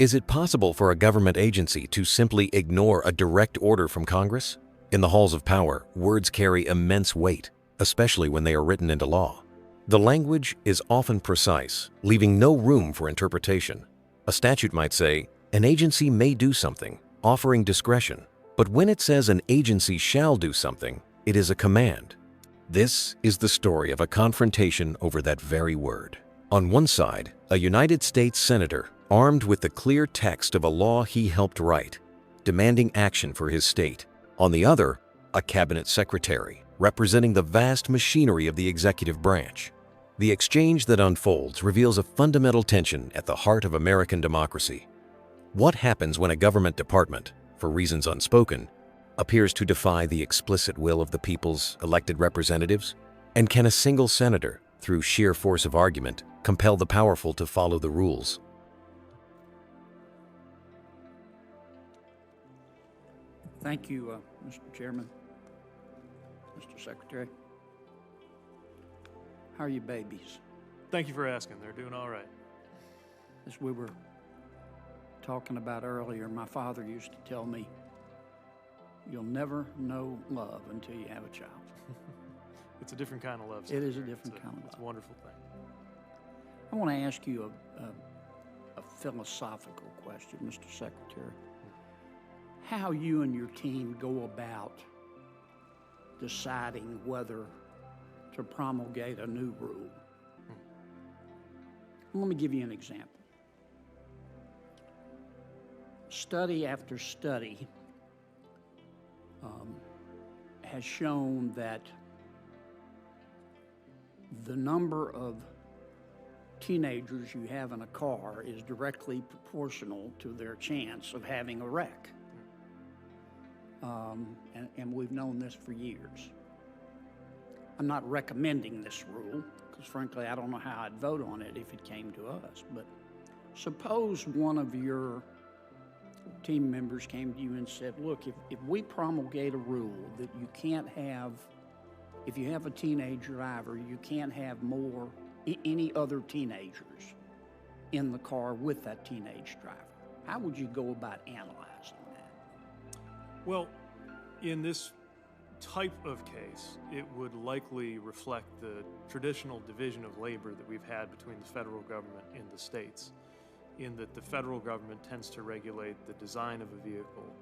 Is it possible for a government agency to simply ignore a direct order from Congress? In the halls of power, words carry immense weight, especially when they are written into law. The language is often precise, leaving no room for interpretation. A statute might say, an agency may do something, offering discretion. But when it says an agency shall do something, it is a command. This is the story of a confrontation over that very word. On one side, a United States senator armed with the clear text of a law he helped write, demanding action for his state. On the other, a cabinet secretary representing the vast machinery of the executive branch. The exchange that unfolds reveals a fundamental tension at the heart of American democracy. What happens when a government department, for reasons unspoken, appears to defy the explicit will of the people's elected representatives? And can a single senator, through sheer force of argument, compel the powerful to follow the rules? Thank you, Mr. Chairman, Mr. Secretary. How are your babies? Thank you for asking. They're doing all right. As we were talking about earlier, my father used to tell me, you'll never know love until you have a child. It's a different kind of love. It is a different kind of love. It's a wonderful thing. I want to ask you a philosophical question, Mr. Secretary. How you and your team go about deciding whether to promulgate a new rule. Let me give you an example. Study after study has shown that the number of teenagers you have in a car is directly proportional to their chance of having a wreck. And we've known this for years. I'm not recommending this rule, because frankly, I don't know how I'd vote on it if it came to us. But suppose one of your team members came to you and said, look, if we promulgate a rule that you can't have, if you have a teenage driver, you can't have any other teenagers in the car with that teenage driver. How would you go about analyzing that? Well, in this type of case, it would likely reflect the traditional division of labor that we've had between the federal government and the states, in that the federal government tends to regulate the design of a vehicle,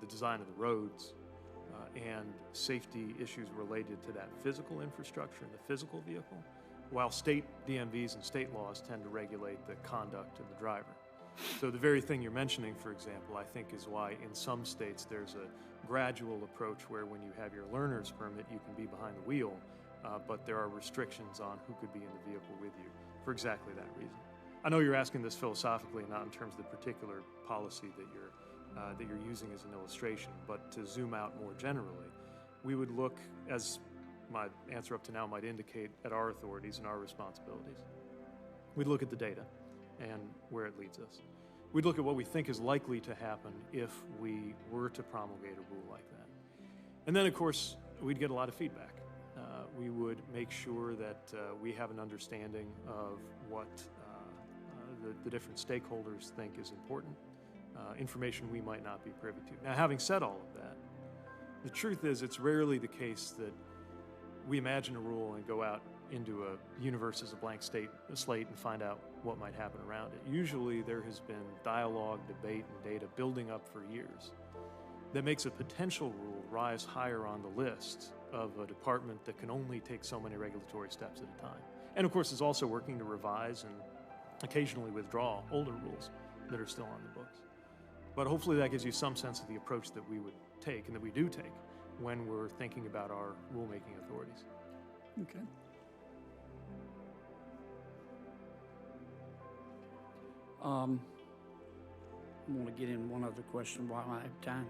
the design of the roads, and safety issues related to that physical infrastructure and the physical vehicle, while state DMVs and state laws tend to regulate the conduct of the driver. So the very thing you're mentioning, for example, I think is why in some states there's a gradual approach where when you have your learner's permit, you can be behind the wheel, but there are restrictions on who could be in the vehicle with you for exactly that reason. I know you're asking this philosophically, not in terms of the particular policy that you're using as an illustration, but to zoom out more generally, we would look, as my answer up to now might indicate, at our authorities and our responsibilities. We'd look at the data and where it leads us. We'd look at what we think is likely to happen if we were to promulgate a rule like that. And then, of course, we'd get a lot of feedback. We would make sure that we have an understanding of what the different stakeholders think is important, information we might not be privy to. Now, having said all of that, the truth is it's rarely the case that we imagine a rule and go out into a universe as a blank slate and find out what might happen around it. Usually there has been dialogue, debate, and data building up for years that makes a potential rule rise higher on the list of a department that can only take so many regulatory steps at a time. And of course is also working to revise and occasionally withdraw older rules that are still on the books. But hopefully that gives you some sense of the approach that we would take and that we do take when we're thinking about our rulemaking authorities. Okay. I want to get in one other question while I have time.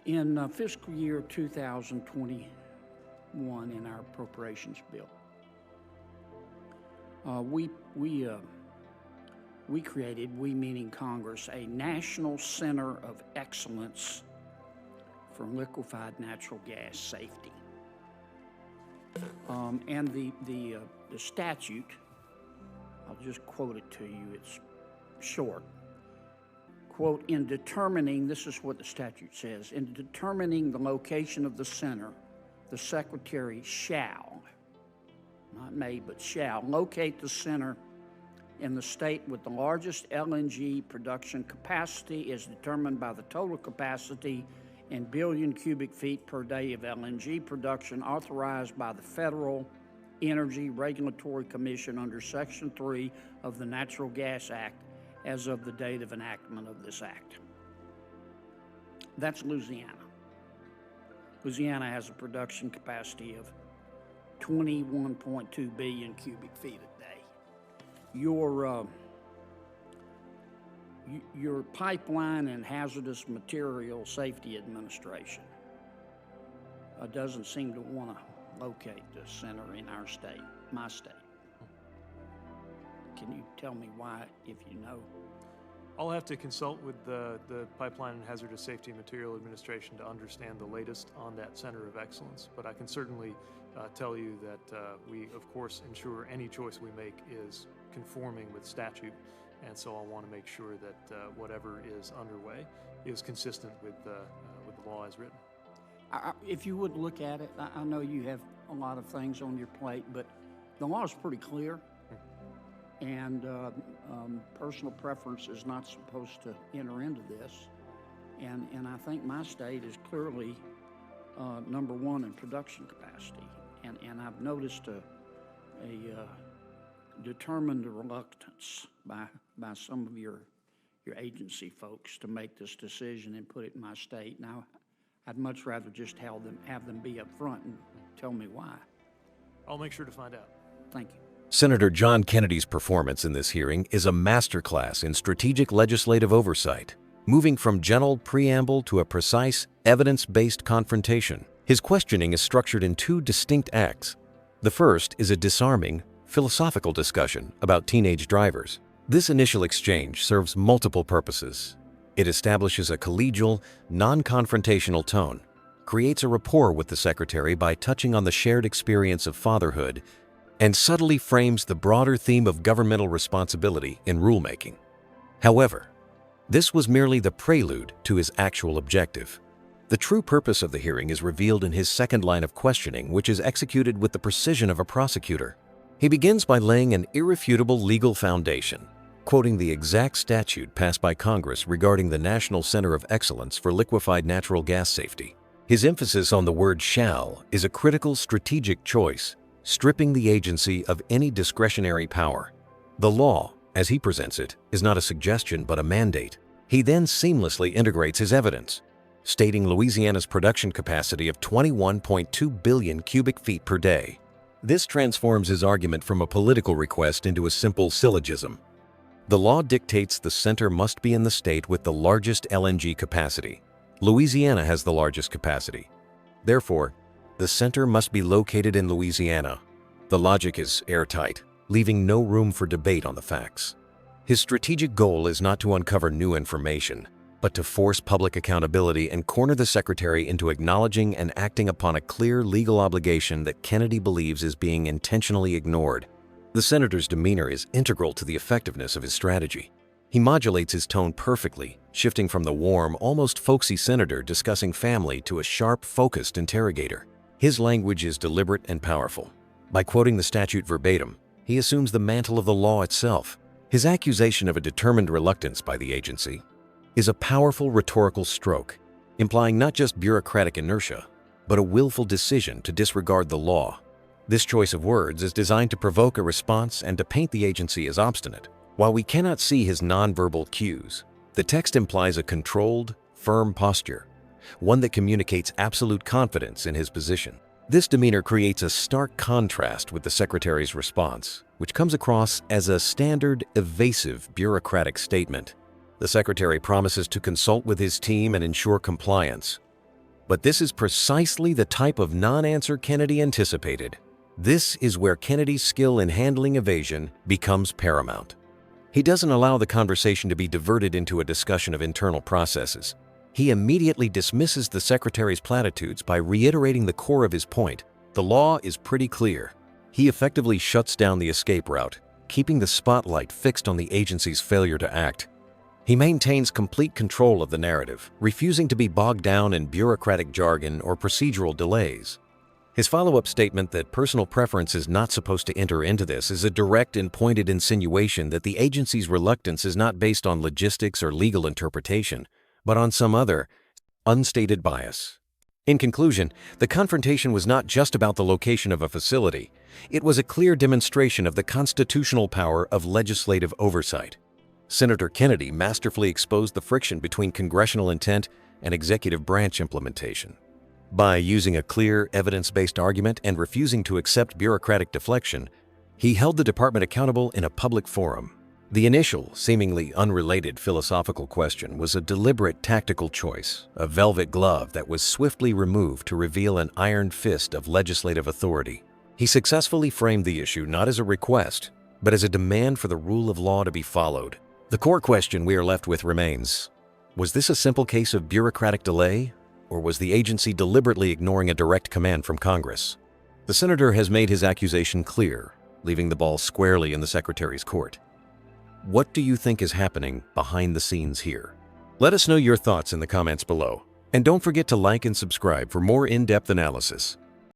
In fiscal year 2021, in our appropriations bill, we created, we meaning Congress, a National Center of Excellence for Liquefied Natural Gas Safety. And the statute, I'll just quote it to you, it's short. Quote, in determining, this is what the statute says, in determining the location of the center, the Secretary shall, not may, but shall, locate the center in the state with the largest LNG production capacity as determined by the total capacity in billion cubic feet per day of LNG production authorized by the Federal Energy Regulatory Commission under Section 3 of the Natural Gas Act as of the date of enactment of this act. That's Louisiana. Louisiana has a production capacity of 21.2 billion cubic feet a day. Your Pipeline and Hazardous Material Safety Administration doesn't seem to want to locate the center in our state, my state. Can you tell me why, if you know? I'll have to consult with the Pipeline and Hazardous Safety Material Administration to understand the latest on that Center of Excellence, but I can certainly tell you that we, of course, ensure any choice we make is conforming with statute, and so I want to make sure that whatever is underway is consistent with the law as written. If you would look at it, I know you have a lot of things on your plate, but the law is pretty clear. And personal preference is not supposed to enter into this. And I think my state is clearly number one in production capacity. And I've noticed a determined reluctance by some of your agency folks to make this decision and put it in my state. Now, I'd much rather just have them be up front and tell me why. I'll make sure to find out. Thank you. Senator John Kennedy's performance in this hearing is a masterclass in strategic legislative oversight, moving from gentle preamble to a precise, evidence-based confrontation. His questioning is structured in two distinct acts. The first is a disarming, philosophical discussion about teenage drivers. This initial exchange serves multiple purposes. It establishes a collegial, non-confrontational tone, creates a rapport with the Secretary by touching on the shared experience of fatherhood, and subtly frames the broader theme of governmental responsibility in rulemaking. However, this was merely the prelude to his actual objective. The true purpose of the hearing is revealed in his second line of questioning, which is executed with the precision of a prosecutor. He begins by laying an irrefutable legal foundation, quoting the exact statute passed by Congress regarding the National Center of Excellence for Liquefied Natural Gas Safety. His emphasis on the word shall is a critical strategic choice, stripping the agency of any discretionary power. The law, as he presents it, is not a suggestion but a mandate. He then seamlessly integrates his evidence, stating Louisiana's production capacity of 21.2 billion cubic feet per day. This transforms his argument from a political request into a simple syllogism. The law dictates the center must be in the state with the largest LNG capacity. Louisiana has the largest capacity. Therefore, the center must be located in Louisiana. The logic is airtight, leaving no room for debate on the facts. His strategic goal is not to uncover new information, but to force public accountability and corner the Secretary into acknowledging and acting upon a clear legal obligation that Kennedy believes is being intentionally ignored. The senator's demeanor is integral to the effectiveness of his strategy. He modulates his tone perfectly, shifting from the warm, almost folksy senator discussing family to a sharp, focused interrogator. His language is deliberate and powerful. By quoting the statute verbatim, he assumes the mantle of the law itself. His accusation of a determined reluctance by the agency is a powerful rhetorical stroke, implying not just bureaucratic inertia, but a willful decision to disregard the law. This choice of words is designed to provoke a response and to paint the agency as obstinate. While we cannot see his nonverbal cues, the text implies a controlled, firm posture, one that communicates absolute confidence in his position. This demeanor creates a stark contrast with the Secretary's response, which comes across as a standard, evasive, bureaucratic statement. The Secretary promises to consult with his team and ensure compliance. But this is precisely the type of non-answer Kennedy anticipated. This is where Kennedy's skill in handling evasion becomes paramount. He doesn't allow the conversation to be diverted into a discussion of internal processes. He immediately dismisses the Secretary's platitudes by reiterating the core of his point. The law is pretty clear. He effectively shuts down the escape route, keeping the spotlight fixed on the agency's failure to act. He maintains complete control of the narrative, refusing to be bogged down in bureaucratic jargon or procedural delays. His follow-up statement that personal preference is not supposed to enter into this is a direct and pointed insinuation that the agency's reluctance is not based on logistics or legal interpretation, but on some other, unstated bias. In conclusion, the confrontation was not just about the location of a facility. It was a clear demonstration of the constitutional power of legislative oversight. Senator Kennedy masterfully exposed the friction between congressional intent and executive branch implementation. By using a clear, evidence-based argument and refusing to accept bureaucratic deflection, he held the department accountable in a public forum. The initial, seemingly unrelated philosophical question was a deliberate tactical choice, a velvet glove that was swiftly removed to reveal an iron fist of legislative authority. He successfully framed the issue not as a request, but as a demand for the rule of law to be followed. The core question we are left with remains: was this a simple case of bureaucratic delay, or was the agency deliberately ignoring a direct command from Congress? The senator has made his accusation clear, leaving the ball squarely in the Secretary's court. What do you think is happening behind the scenes here? Let us know your thoughts in the comments below. And don't forget to like and subscribe for more in-depth analysis.